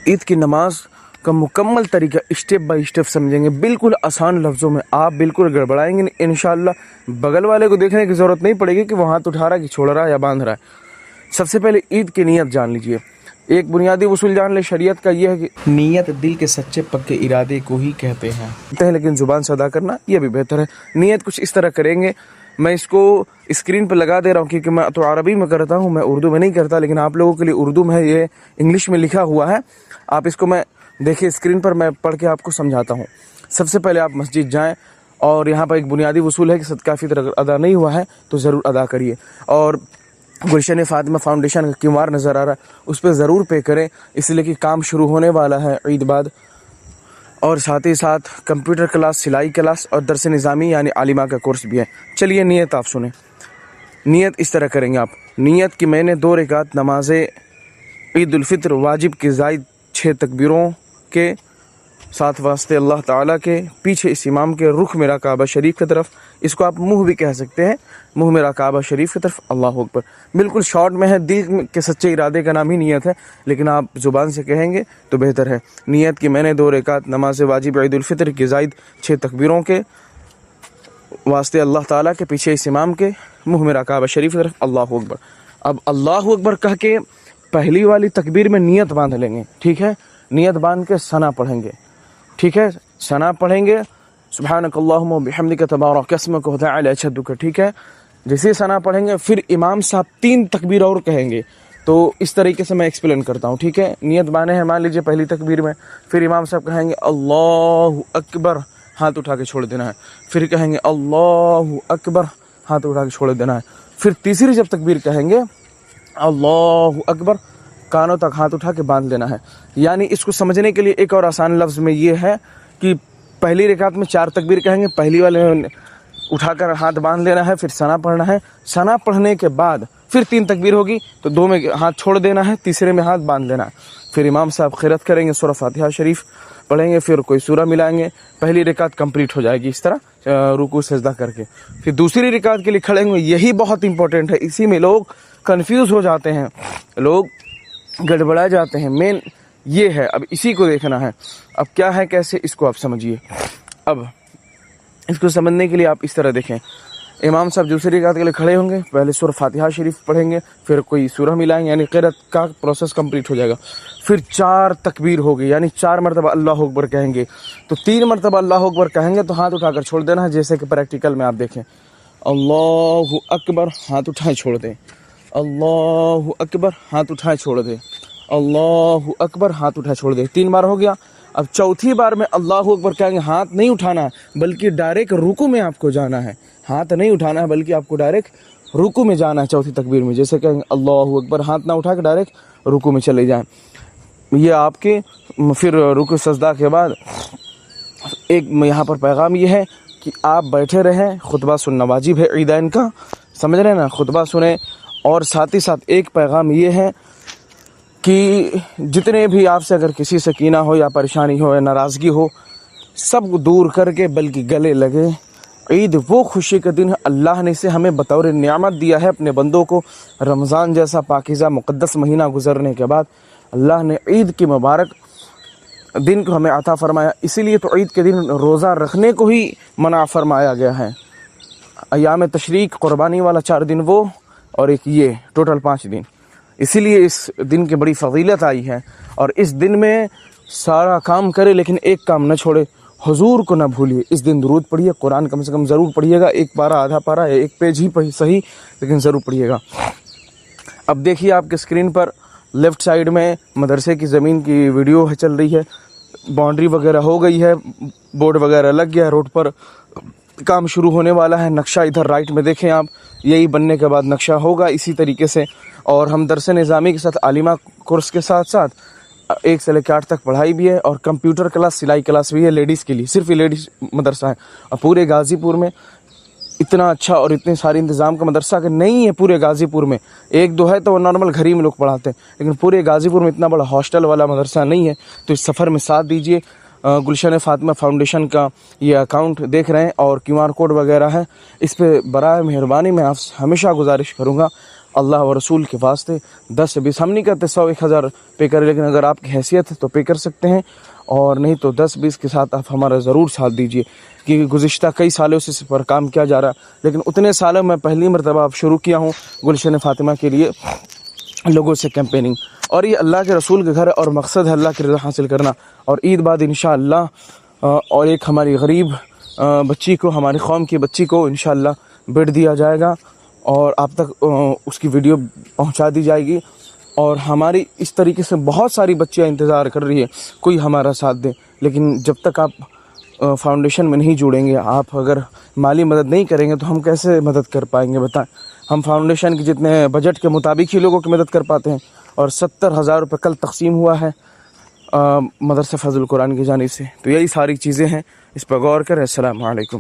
ईद की नमाज का मुकम्मल तरीका स्टेप बाय स्टेप समझेंगे, बिल्कुल आसान लफ्ज़ों में। आप बिल्कुल गड़बड़ाएंगे नहीं इंशाअल्लाह। बगल वाले को देखने की ज़रूरत नहीं पड़ेगी कि वो हाथ उठा रहा है कि छोड़ रहा है या बांध रहा है। सबसे पहले ईद की नीयत जान लीजिए। एक बुनियादी उसूल जान ले शरीयत का, यह है कि नीयत दिल के सच्चे पक्के इरादे को ही कहते हैं, लेकिन ज़ुबान से अदा करना यह भी बेहतर है। नीयत कुछ इस तरह करेंगे, मैं इसको स्क्रीन पर लगा दे रहा हूँ क्योंकि मैं तो अरबी में करता हूँ, मैं उर्दू में नहीं करता, लेकिन आप लोगों के लिए उर्दू में है, ये इंग्लिश में लिखा हुआ है। आप इसको मैं देखिए स्क्रीन पर, मैं पढ़ के आपको समझाता हूँ। सबसे पहले आप मस्जिद जाएं और यहाँ पर एक बुनियादी वसूल है कि सदका फितर अगर अदा नहीं हुआ है तो ज़रूर अदा करिए। और गुलशन फातिमा फाउंडेशन का क्यूआर नज़र आ रहा है, उस पर ज़रूर पे करें, इसलिए कि काम शुरू होने वाला है ईद बाद। और साथ ही साथ कंप्यूटर क्लास, सिलाई क्लास और दरस निज़ामी यानी आलिमा का कोर्स भी है। चलिए नियत आप सुने। नियत इस तरह करेंगे आप। नियत कि मैंने 2 रकात नमाज ईद उल फितर वाजिब की ज़ायद 6 तकबीरों के साथ वास्ते अल्लाह ताला के, पीछे इस इमाम के रुख मेरा काबा शरीफ की तरफ, इसको आप मुँह भी कह सकते हैं, मुँह मेरा काबा शरीफ की तरफ, अल्लाह अकबर। बिल्कुल शॉर्ट में है, दिल के सच्चे इरादे का नाम ही नियत है, लेकिन आप ज़ुबान से कहेंगे तो बेहतर है। नियत कि मैंने 2 रकात नमाज वाजिब ईद उल फितर की ज़ायद 6 तकबीरों के वास्ते अल्लाह ताला के, पीछे इस इमाम के, मुँह मेरा काबा शरीफ की तरफ, अल्लाह अकबर। अब अल्लाह अकबर कह के पहली वाली तकबीर में नियत बांध लेंगे, ठीक है। नियत बांध के सना पढ़ेंगे, ठीक है। सना पढ़ेंगे सुब्हानकल्लाहुम्मा बिहम्दिका तबारक अस्मुका व तआला जद्दुका, ठीक है। जैसे सना पढ़ेंगे फिर इमाम साहब 3 तकबीर और कहेंगे। तो इस तरीके से मैं एक्सप्लेन करता हूँ, ठीक है। नियत बांधे हैं मान लीजिए पहली तकबीर में, फिर इमाम साहब कहेंगे अल्लाहु अकबर, हाथ उठा के छोड़ देना है। फिर कहेंगे अल्लाहु अकबर, हाथ उठा के छोड़ देना है। फिर तीसरी जब तकबीर कहेंगे अल्लाहु अकबर, कानों तक हाथ उठा के बांध लेना है। यानी इसको समझने के लिए एक और आसान लफ्ज़ में ये है कि पहली रकात में 4 तकबीर कहेंगे, पहली वाले में उठाकर हाथ बांध लेना है, फिर सना पढ़ना है। सना पढ़ने के बाद फिर 3 तकबीर होगी तो 2 में हाथ छोड़ देना है, तीसरे में हाथ बांध लेना है। फिर इमाम साहब क़िरात करेंगे, सूरह फातिहा शरीफ पढ़ेंगे, फिर कोई सूरह मिलाएंगे, पहली रकात कंप्लीट हो जाएगी इस तरह रुकू सजदा करके। फिर दूसरी रकात के लिए खड़े होंगे, यही बहुत इंपॉर्टेंट है, इसी में लोग कन्फ्यूज़ हो जाते हैं, लोग गड़बड़ा जाते हैं। मेन ये है, अब इसी को देखना है। अब क्या है कैसे, इसको आप समझिए। अब इसको समझने के लिए आप इस तरह देखें, इमाम साहब दूसरी रकात के लिए खड़े होंगे, पहले सूरह फातिहा शरीफ पढ़ेंगे, फिर कोई सूरह मिलाएंगे, यानी क़िरात का प्रोसेस कंप्लीट हो जाएगा। फिर 4 तकबीर होगी, यानी 4 मरतबा अल्लाह अकबर कहेंगे। तो 3 मरतबा अल्लाह अकबर कहेंगे तो हाथ उठाकर छोड़ देना है, जैसे कि प्रैक्टिकल में आप देखें। अल्लाहु अकबर, हाथ उठाए छोड़ दें, अल्लाहु अकबर, हाथ उठाए छोड़ दे, अल्लाहु अकबर, हाथ उठाए छोड़ दे। 3 बार हो गया। अब चौथी बार में अल्लाहु अकबर कहेंगे, हाथ नहीं उठाना बल्कि डायरेक्ट रुकू में आपको जाना है। हाथ नहीं उठाना है बल्कि आपको डायरेक्ट रुकू में जाना है चौथी तकबीर में। जैसे कहेंगे अल्लाहु अकबर, हाथ ना उठा के डायरेक्ट रुकू में चले जाएं। ये आपके फिर रुकू सजदा के बाद एक यहाँ पर पैगाम ये है कि आप बैठे रहें, खुतबा सुनना वाजिब है ईदैन का, समझ रहे हैं ना, खुतबा सुने। और साथ ही साथ एक पैगाम ये है कि जितने भी आपसे अगर किसी से कीना हो या परेशानी हो या नाराज़गी हो, सब दूर करके बल्कि गले लगे। ईद वो खुशी का दिन है, अल्लाह ने इसे हमें बतौर नियामत दिया है अपने बंदों को। रमज़ान जैसा पाकीज़ा मुक़द्दस महीना गुजरने के बाद अल्लाह ने ईद की मुबारक दिन को हमें अता फरमाया। इसीलिए तो ईद के दिन रोज़ा रखने को ही मना फरमाया गया है। अय्याम तशरीक, क़ुरबानी वाला 4 दिन वो, और एक ये, टोटल 5 दिन। इसीलिए इस दिन की बड़ी फजीलत आई है। और इस दिन में सारा काम करे लेकिन एक काम न छोड़े, हुजूर को न भूलिए। इस दिन दुरूद पढ़िए, कुरान कम से कम ज़रूर पढ़िएगा, 1 पारा, आधा पारा, 1 पेज ही सही, लेकिन ज़रूर पढ़िएगा। अब देखिए आपके स्क्रीन पर लेफ़्ट साइड में मदरसे की ज़मीन की वीडियो चल रही है। बाउंड्री वगैरह हो गई है, बोर्ड वगैरह लग गया, रोड पर काम शुरू होने वाला है। नक्शा इधर राइट में देखें आप, यही बनने के बाद नक्शा होगा इसी तरीके से। और हम दरस निज़ामी के साथ आलिमा कोर्स के साथ साथ 1 से लेकर 8 तक पढ़ाई भी है, और कंप्यूटर क्लास, सिलाई क्लास भी है लेडीज़ के लिए, सिर्फ ये लेडीज़ मदरसा है। और पूरे गाज़ीपुर में इतना अच्छा और इतने सारे इंतज़ाम का मदरसा कि नहीं है पूरे गाज़ीपुर में। 1-2 है तो वो नॉर्मल घर ही में लोग पढ़ाते हैं, लेकिन पूरे गाज़ीपुर में इतना बड़ा हॉस्टल वाला मदरसा नहीं है। तो इस सफ़र में साथ दीजिए। गुलशन फातिमा फाउंडेशन का ये अकाउंट देख रहे हैं और QR कोड वगैरह है, इस पर बराए मेहरबानी मैं आप हमेशा गुजारिश करूँगा اللہ و رسول کے واسطے 10 سے 20 ہم نہیں کہتے 100-1000 پے کریں، لیکن اگر آپ کی حیثیت ہے تو پے کر سکتے ہیں، اور نہیں تو 10-20 کے ساتھ آپ ہمارا ضرور ساتھ دیجیے، کیونکہ گزشتہ کئی سالوں سے اس پر کام کیا جا رہا ہے، لیکن اتنے سالوں میں پہلی مرتبہ اب شروع کیا ہوں گلشن فاطمہ کے لیے لوگوں سے کیمپیننگ، اور یہ اللہ کے رسول کے گھر ہے اور مقصد ہے اللہ کی رضا حاصل کرنا، اور عید بعد انشاءاللہ اور ایک ہماری غریب بچی کو، ہماری قوم کی بچی کو انشاءاللہ بیڈ دیا جائے گا، اور آپ تک اس کی ویڈیو پہنچا دی جائے گی، اور ہماری اس طریقے سے بہت ساری بچیاں انتظار کر رہی ہے کوئی ہمارا ساتھ دے، لیکن جب تک آپ فاؤنڈیشن میں نہیں جڑیں گے، آپ اگر مالی مدد نہیں کریں گے تو ہم کیسے مدد کر پائیں گے بتائیں؟ ہم فاؤنڈیشن کے جتنے بجٹ کے مطابق ہی لوگوں کی مدد کر پاتے ہیں، اور 70,000 روپے کل تقسیم ہوا ہے مدرسہ فضل القرآن کی جانب سے۔ تو یہی ساری چیزیں ہیں، اس پر غور کریں۔ السلام علیکم۔